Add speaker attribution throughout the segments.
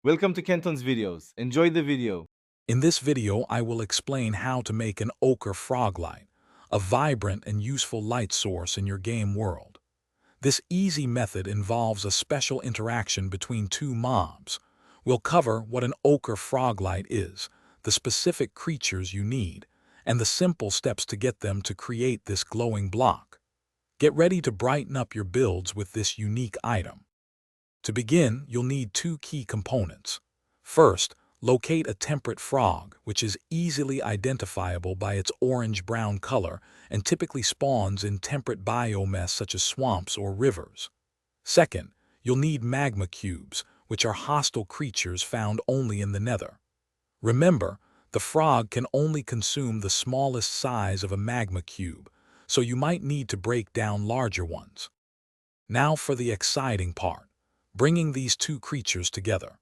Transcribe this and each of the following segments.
Speaker 1: Welcome to Kenton's videos. Enjoy the video.
Speaker 2: In this video, I will explain how to make an Ochre Froglight, a vibrant and useful light source in your game world. This easy method involves a special interaction between two mobs. We'll cover what an Ochre Froglight is, the specific creatures you need, and the simple steps to get them to create this glowing block. Get ready to brighten up your builds with this unique item. To begin, you'll need two key components. First, locate a temperate frog, which is easily identifiable by its orange-brown color and typically spawns in temperate biomes such as swamps or rivers. Second, you'll need magma cubes, which are hostile creatures found only in the Nether. Remember, the frog can only consume the smallest size of a magma cube, so you might need to break down larger ones. Now for the exciting part, bringing these two creatures together.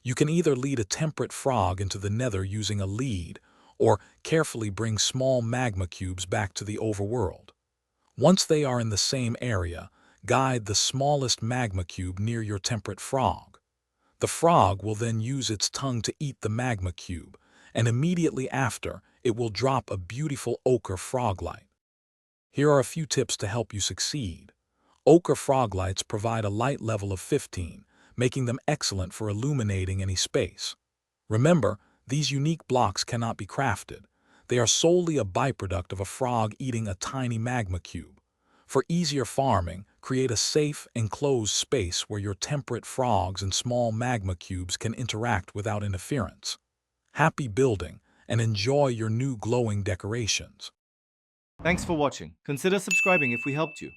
Speaker 2: You can either lead a temperate frog into the Nether using a lead, or carefully bring small magma cubes back to the overworld. Once they are in the same area, guide the smallest magma cube near your temperate frog. The frog will then use its tongue to eat the magma cube, and immediately after, it will drop a beautiful ochre froglight. Here are a few tips to help you succeed. Ochre froglights provide a light level of 15, making them excellent for illuminating any space. Remember, these unique blocks cannot be crafted. They are solely a byproduct of a frog eating a tiny magma cube. For easier farming, create a safe, enclosed space where your temperate frogs and small magma cubes can interact without interference. Happy building, and enjoy your new glowing decorations.
Speaker 1: Thanks for watching. Consider subscribing if we helped you.